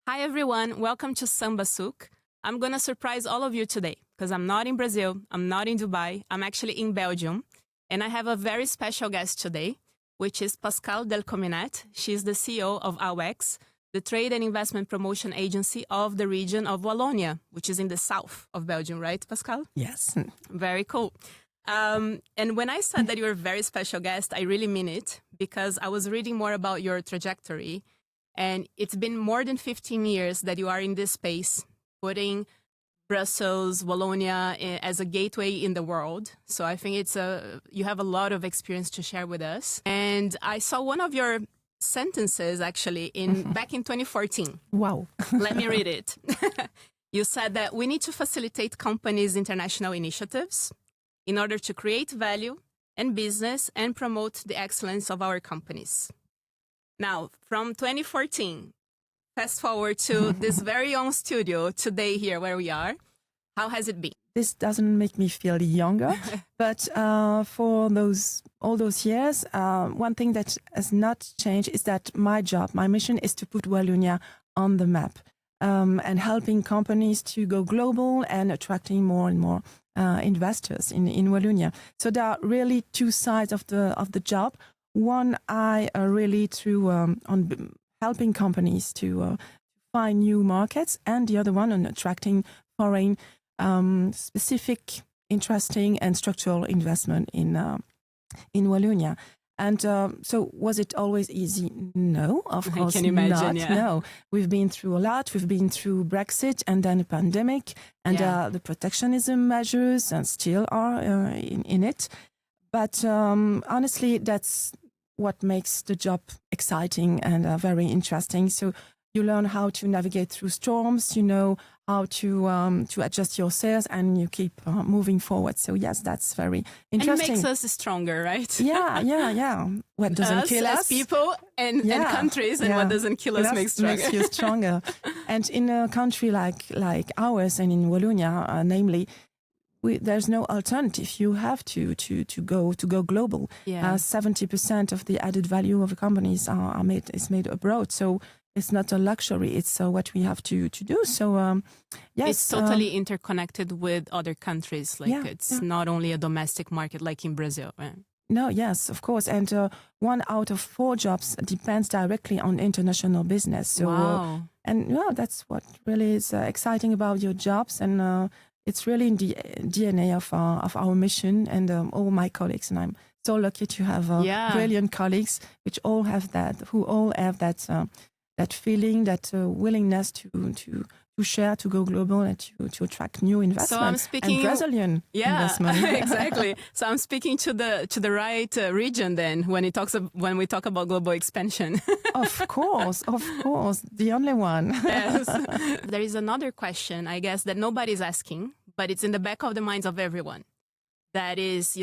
Hi everyone, welcome to Samba Souk. I'm gonna surprise all of you today because I'm not in Brazil, I'm not in Dubai, I'm actually in Belgium. And I have a very special guest today, which is Pascale Delcomminette. She's the CEO of AWEX, the trade and investment promotion agency of the region of Wallonia, which is in the south of Belgium, right, Pascale? Yes. Very cool. And when I said that you're a very special guest, I really mean it because I was reading more about your trajectory. And it's been more than 15 years that you are in this space, putting Brussels, Wallonia as a gateway in the world. So I think you have a lot of experience to share with us. And I saw one of your sentences actually back in 2014. Wow. Let me read it. You said that we need to facilitate companies' international initiatives in order to create value and business and promote the excellence of our companies. Now, from 2014, fast forward to this very own studio today here where we are. How has it been? This doesn't make me feel younger, but for all those years, one thing that has not changed is that my mission is to put Wallonia on the map and helping companies to go global and attracting more and more investors in Wallonia. So there are really two sides of the job. One, I really through on helping companies to find new markets, and the other one on attracting foreign, specific, interesting, and structural investment in Wallonia. And so, was it always easy? No, of course I can imagine, not. Yeah. No, we've been through a lot. We've been through Brexit and then a pandemic, and the protectionism measures, and still are in it. But honestly, that's what makes the job exciting and very interesting. So you learn how to navigate through storms, you know how to adjust your sails, and you keep moving forward. So yes, that's very interesting. And it makes us stronger, right? Yeah. What doesn't kill us? As people and countries, and what doesn't kill us makes you stronger. And in a country like ours and in Wallonia, namely, there's no alternative. You have to go global. 70% of the added value of the companies is made abroad. So it's not a luxury. It's what we have to do. So yes, it's totally interconnected with other countries. It's not only a domestic market like in Brazil. Right? No, yes, of course. And 1 out of 4 jobs depends directly on international business. So, wow. That's what really is exciting about your jobs, and it's really in the DNA of our mission, and all my colleagues. And I'm so lucky to have brilliant colleagues, who all have that feeling, that willingness to share, to go global, and to attract new investment. So I'm speaking and Brazilian investment. Exactly. So I'm speaking to the right region then when we talk about global expansion. Of course, the only one. Yes. There is another question, I guess, that nobody's asking, but it's in the back of the minds of everyone. That is,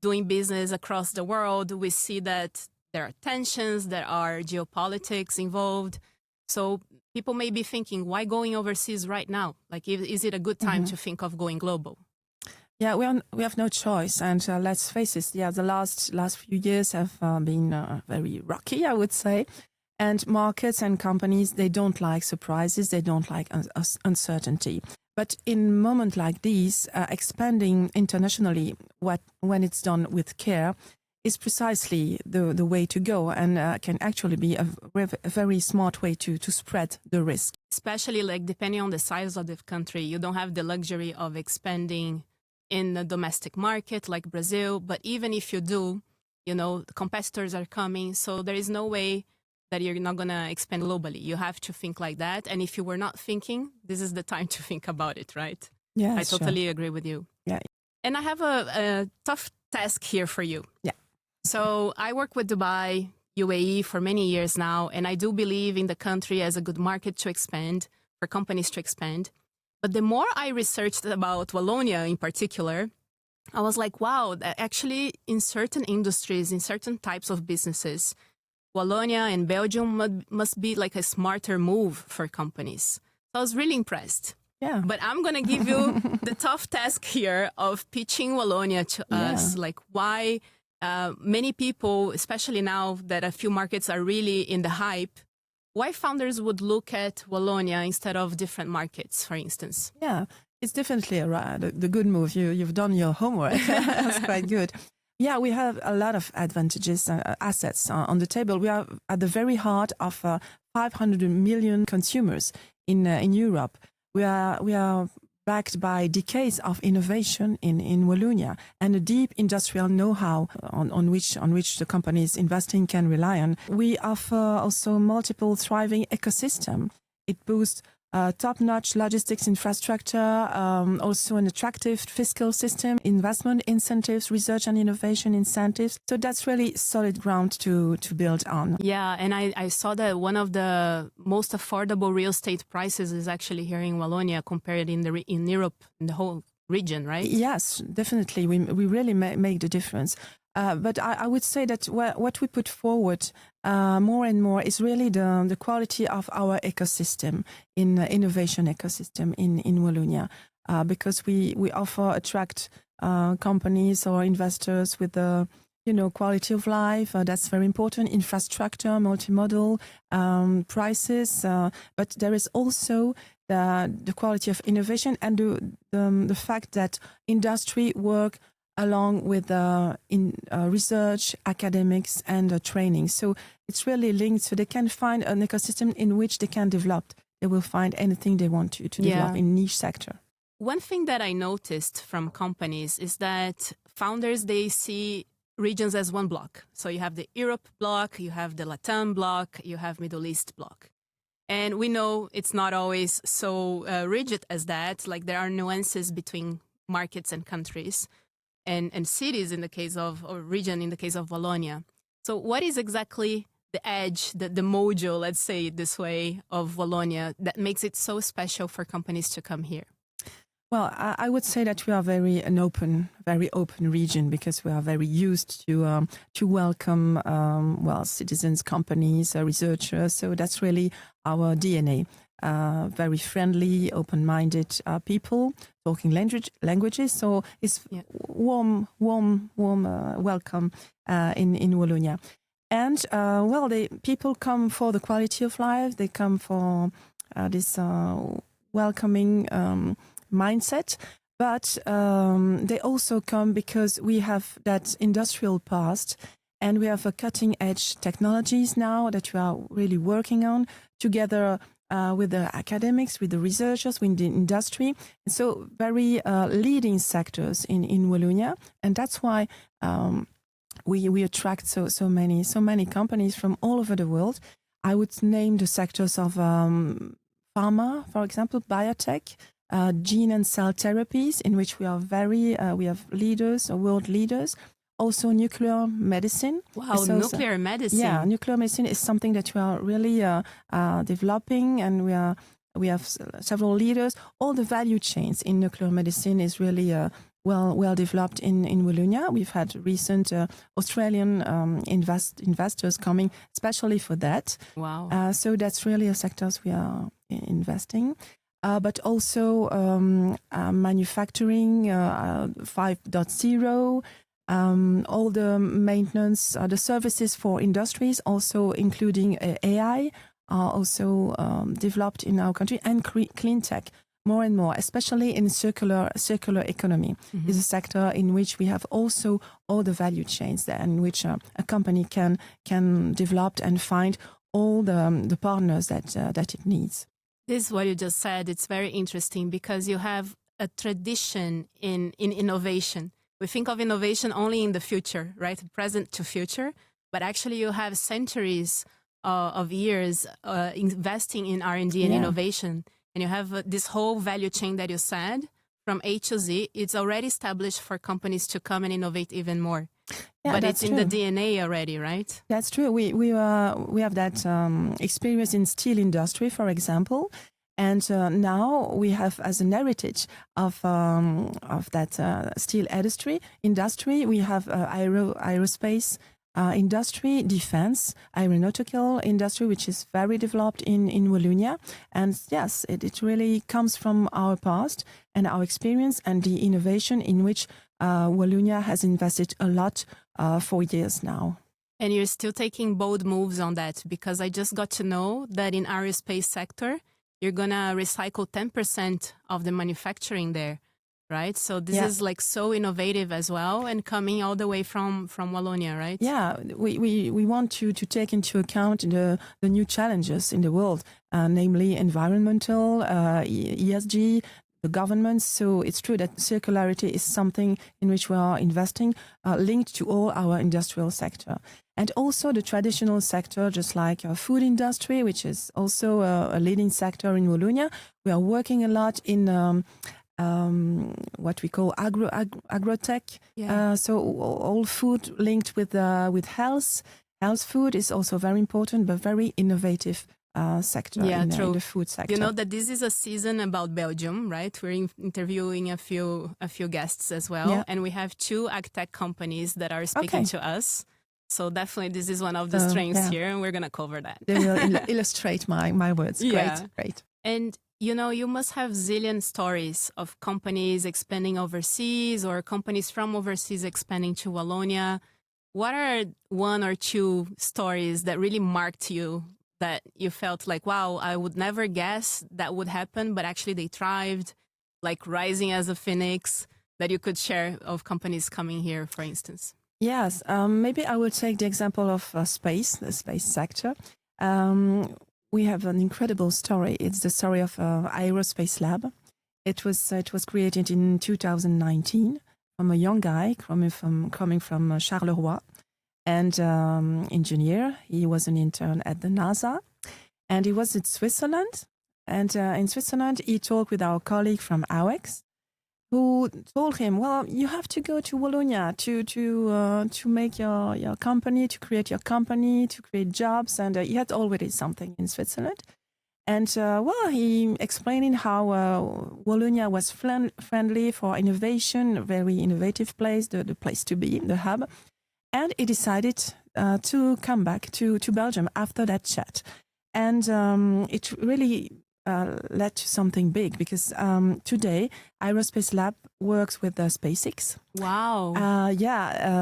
doing business across the world. We see that there are tensions, there are geopolitics involved. So people may be thinking, why going overseas right now? Is it a good time to think of going global? Yeah, we have no choice. And let's face it, the last few years have been very rocky, I would say. And markets and companies, they don't like surprises. They don't like uncertainty. But in moments like these, expanding internationally, when it's done with care, is precisely the way to go, and can actually be a very smart way to spread the risk. Especially depending on the size of the country, you don't have the luxury of expanding in the domestic market like Brazil. But even if you do, the competitors are coming. So there is no way that you're not going to expand globally. You have to think like that. And if you were not thinking, this is the time to think about it, right? Yeah, I totally agree with you. Yeah. And I have a tough task here for you. Yeah. So I work with Dubai, UAE for many years now, and I do believe in the country as a good market to expand, for companies to expand. But the more I researched about Wallonia in particular, I was like, wow, that actually in certain industries, in certain types of businesses, Wallonia and Belgium must be like a smarter move for companies. So I was really impressed. Yeah. But I'm going to give you the tough task here of pitching Wallonia to us, why many people, especially now that a few markets are really in the hype, why founders would look at Wallonia instead of different markets, for instance? Yeah, it's definitely the good move. You've done your homework. That's quite good. Yeah, we have a lot of advantages, assets on the table. We are at the very heart of 500 million consumers in Europe. We are backed by decades of innovation in Wallonia and a deep industrial know-how on which the companies investing can rely on. We offer also multiple thriving ecosystem. It boosts top-notch logistics infrastructure, also an attractive fiscal system, investment incentives, research and innovation incentives. So that's really solid ground to build on. Yeah, and I saw that one of the most affordable real estate prices is actually here in Wallonia compared in Europe, in the whole region, right? Yes, definitely. We really make the difference. But I would say that what we put forward more and more is really the quality of our ecosystem, innovation ecosystem in Wallonia, because we attract companies or investors with the quality of life. That's very important. Infrastructure, multimodal, prices, but there is also the quality of innovation and the fact that industry work along with research, academics, and training. So it's really linked. So they can find an ecosystem in which they can develop. They will find anything they want to develop in niche sector. One thing that I noticed from companies is that founders, they see regions as one block. So you have the Europe block, you have the Latam block, you have Middle East block. And we know it's not always so rigid as that. Like there are nuances between markets and countries. And cities in the case of, or region in the case of Wallonia. So what is exactly the edge, the mojo, let's say it this way, of Wallonia that makes it so special for companies to come here? Well, I would say that we are very open region because we are very used to welcome citizens, companies, researchers. So that's really our DNA. Very friendly, open-minded people, talking languages. So it's warm welcome in Wallonia. And people come for the quality of life. They come for this welcoming mindset. But they also come because we have that industrial past and we have a cutting-edge technologies now that we are really working on together with the academics, with the researchers, with the industry. And so very leading sectors in Wallonia. And that's why we attract so many companies from all over the world. I would name the sectors of pharma, for example, biotech, gene and cell therapies, in which we are we have leaders, world leaders. Also nuclear medicine. Wow, nuclear medicine. Yeah, nuclear medicine is something that we are really developing, and we have several leaders. All the value chains in nuclear medicine is really well developed in Wallonia. We've had recent Australian investors coming, especially for that. Wow. So that's really a sectors we are investing. But also manufacturing 5.0, all the maintenance, the services for industries, also including AI, are also developed in our country, and clean tech more and more, especially in circular economy. Mm-hmm. Is a sector in which we have also all the value chains there, in which a company can develop and find all the partners that it needs. This is what you just said. It's very interesting because you have a tradition in innovation. We think of innovation only in the future, right? Present to future. But actually you have centuries of years investing in R&D and innovation. And you have this whole value chain that you said, from A to Z. It's already established for companies to come and innovate even more. Yeah, but it's in the DNA already, right? That's true. We have that experience in steel industry, for example. And now we have, as an heritage of that steel industry, we have aerospace industry, defense, aeronautical industry, which is very developed in Wallonia. And yes, it really comes from our past and our experience and the innovation in which Wallonia has invested a lot for years now. And you're still taking bold moves on that, because I just got to know that in aerospace sector, you're going to recycle 10% of the manufacturing there, right? So this is like so innovative as well, and coming all the way from Wallonia, right? Yeah, we want to take into account the new challenges in the world, namely environmental, ESG, the governments. So it's true that circularity is something in which we are investing, linked to all our industrial sector. And also the traditional sector, just like our food industry, which is also a leading sector in Wallonia. We are working a lot in what we call agrotech. Yeah. So all food linked with health. Health food is also very important, but very innovative sector in the food sector. You know that this is a season about Belgium, right? We're interviewing a few guests as well, and we have 2 agtech companies that are speaking to us. So definitely this is one of the strengths here, and we're going to cover that. They will illustrate my words. Great. And you know, you must have zillion stories of companies expanding overseas or companies from overseas expanding to Wallonia. What are 1 or 2 stories that really marked you, that you felt like, wow, I would never guess that would happen, but actually they thrived, like rising as a phoenix, that you could share of companies coming here, for instance? Yes, maybe I will take the example of the space sector. We have an incredible story. It's the story of Aerospace Lab. It was created in 2019 from a young guy coming from Charleroi, and engineer. He was an intern at the NASA, and he was in Switzerland. And in Switzerland, he talked with our colleague from AWEX, who told him, well, you have to go to Wallonia to make your company, to create your company, to create jobs. And he had already something in Switzerland. And he explaining how Wallonia was friendly for innovation, a very innovative place, the place to be, the hub. And he decided to come back to Belgium after that chat. And it really led to something big, because today Aerospace Lab works with SpaceX. Wow.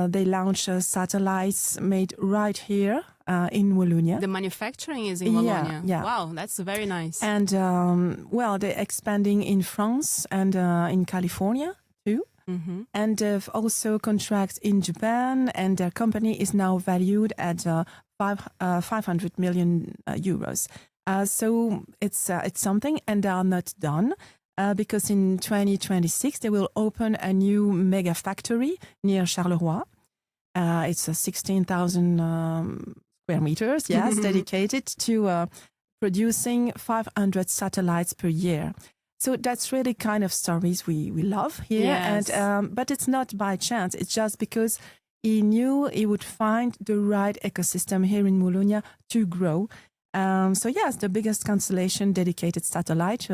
They launch satellites made right here in Wallonia. The manufacturing is in Wallonia. Yeah. Wow, that's very nice. And they're expanding in France and in California too. Mm-hmm. And they've also contracts in Japan, and their company is now valued at 500 million euros. So it's something, and they are not done, because in 2026 they will open a new mega factory near Charleroi. It's 16,000 square meters, dedicated to producing 500 satellites per year. So that's really kind of stories we love here. Yes. And but it's not by chance. It's just because he knew he would find the right ecosystem here in Wallonia to grow. So yes, the biggest constellation dedicated satellite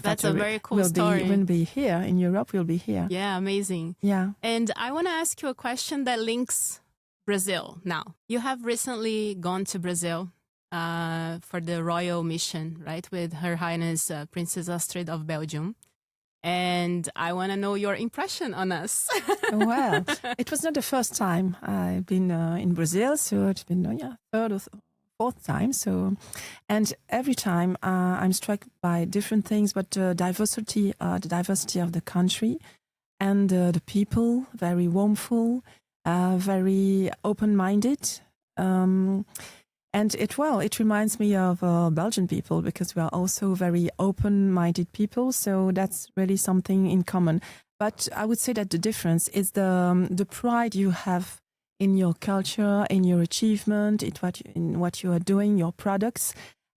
that's a very cool story. Will be here in Europe. Will be here. Yeah, amazing. Yeah. And I want to ask you a question that links Brazil. Now, you have recently gone to Brazil for the royal mission, right, with Her Highness Princess Astrid of Belgium. And I want to know your impression on us. Well, it was not the first time I've been in Brazil, so it's been third or fourth time. So, and every time I'm struck by different things, but the diversity of the country and the people, very warmful, very open-minded. And it reminds me of Belgian people, because we are also very open-minded people. So that's really something in common. But I would say that the difference is the pride you have in your culture, in your achievement, in what you are doing, your products.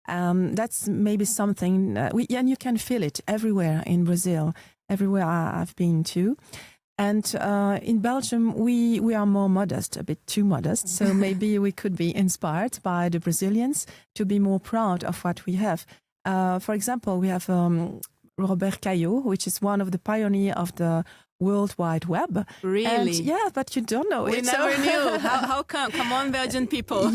That's maybe something, and you can feel it everywhere in Brazil, everywhere I've been to. And in Belgium, we are more modest, a bit too modest. So maybe we could be inspired by the Brazilians to be more proud of what we have. For example, we have Robert Caillot, which is one of the pioneers of the World Wide Web. Really? And, but you don't know it. We never knew. How come? Come on, Belgian people.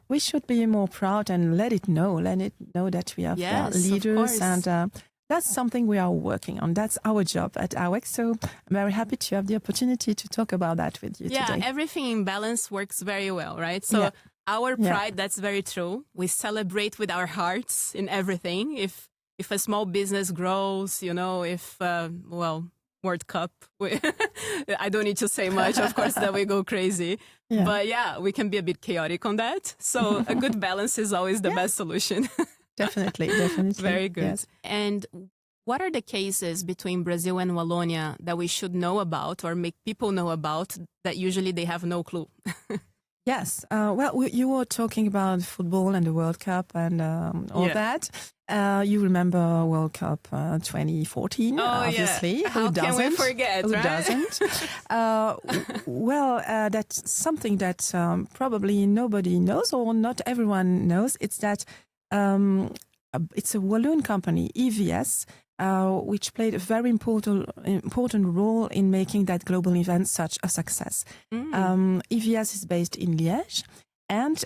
We should be more proud and let it know that we have leaders and that's something we are working on. That's our job at AWEX. So I'm very happy to have the opportunity to talk about that with you today. Yeah, everything in balance works very well, right? So our pride, that's very true. We celebrate with our hearts in everything. If a small business grows, if, World Cup, I don't need to say much, of course, that we go crazy. Yeah. But yeah, we can be a bit chaotic on that. So a good balance is always the best solution. Definitely. Very good. Yes. And what are the cases between Brazil and Wallonia that we should know about or make people know about that usually they have no clue? Yes. You were talking about football and the World Cup and all that. You remember World Cup 2014, obviously. Yeah. How can we forget, Who right? doesn't? That's something that probably nobody knows or not everyone knows. It's that it's a Walloon company, EVS, which played a very important role in making that global event such a success. EVS is based in Liège, and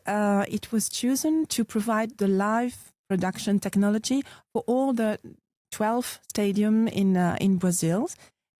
it was chosen to provide the live production technology for all the 12 stadiums in Brazil,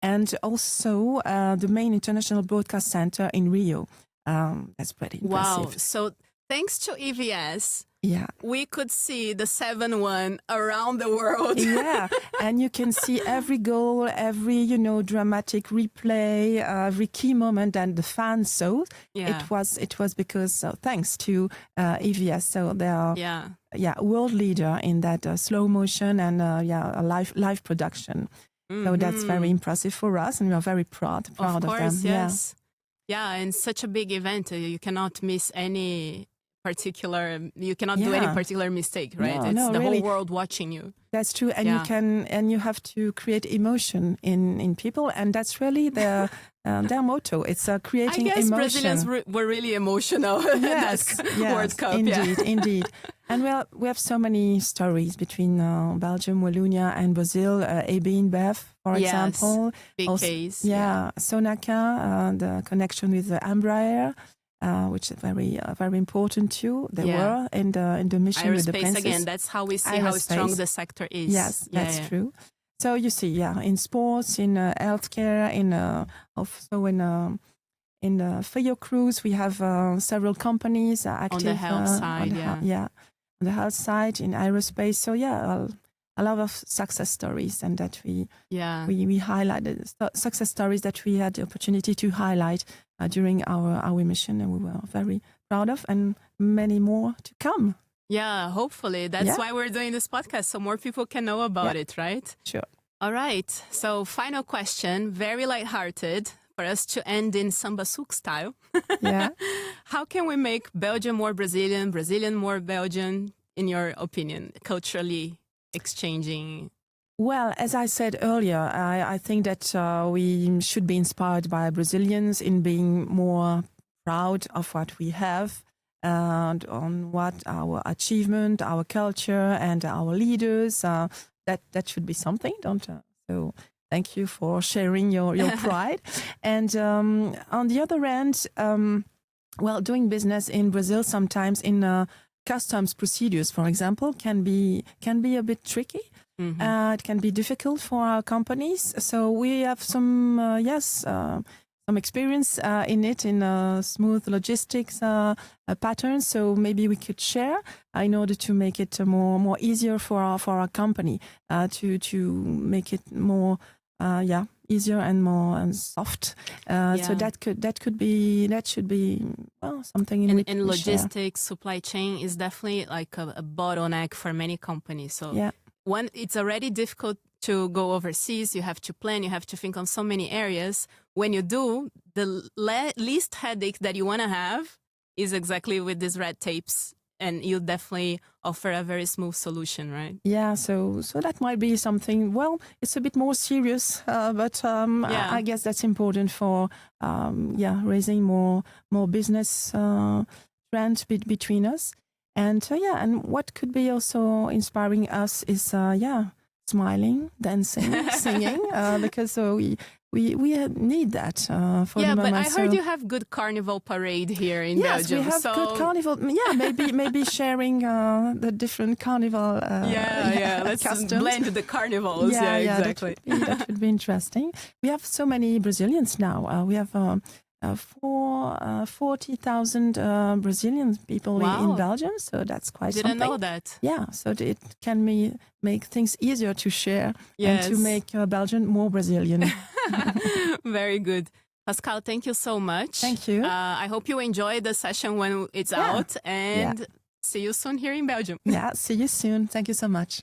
and also the main international broadcast center in Rio. That's pretty impressive. Wow! So thanks to EVS. Yeah, we could see the 7-1 around the world. Yeah, and you can see every goal, every dramatic replay, every key moment, and the fans saw. Yeah. It was because thanks to EVS, so they are world leader in that slow motion and live production. Mm-hmm. So that's very impressive for us, and we are very proud of them. Yes. Yeah, and such a big event, you cannot miss any. You cannot do any particular mistake, right? It's the really. Whole world watching you. That's true, and you have to create emotion in people, and that's really their motto. It's creating emotion. I guess Brazilians were really emotional. Yes, World Cup. Indeed. And we have so many stories between Belgium, Wallonia, and Brazil. AB InBev, for example. Big case. Sonaca, the connection with the Embraer. Which is very important too. They were in the mission aerospace with the Princess. Again, that's how we see how strong the sector is. Yes, that's true. So you see, in sports, in healthcare, also in the Feo Cruise, we have several companies active on the health side. On the health side, in aerospace. So a lot of success stories, and that we highlighted success stories that we had the opportunity to highlight during our mission, and we were very proud of, and many more to come. Yeah, hopefully. That's why we're doing this podcast, so more people can know about it, right? Sure. All right. So final question, very lighthearted, for us to end in samba souk style. Yeah. How can we make Belgium more Brazilian, Brazilian more Belgian, in your opinion, culturally exchanging? Well, as I said earlier, I think that we should be inspired by Brazilians in being more proud of what we have and on what our achievement, our culture, and our leaders. That should be something, don't you? So thank you for sharing your pride. And on the other hand, doing business in Brazil sometimes in customs procedures, for example, can be a bit tricky. Mm-hmm. It can be difficult for our companies. So we have some experience in it, in smooth logistics patterns. So maybe we could share in order to make it more easier for our company to make it more easier and more soft. So that should be something in logistics, supply chain is definitely like a bottleneck for many companies. So one, it's already difficult to go overseas. You have to plan, you have to think on so many areas. When you do, the least headache that you want to have is exactly with these red tapes. And you definitely offer a very smooth solution, right? Yeah, so that might be something, it's a bit more serious, but I guess that's important for, raising more business trends between us. And and what could be also inspiring us is, smiling, dancing, singing, because we we need that for yeah, the but moment. I heard you have good carnival parade here in yes, Belgium. we have good carnival. Yeah, maybe sharing the different carnival. Let's customs. blend the carnivals. Yeah, exactly. That would be interesting. We have so many Brazilians now. We have 40,000 Brazilian people in Belgium, so that's quite something. Didn't know that. Yeah, so it can make things easier to share yes. and to make Belgium more Brazilian. Very good. Pascale, thank you so much. Thank you. I hope you enjoy the session when it's out, and see you soon here in Belgium. Yeah, see you soon. Thank you so much.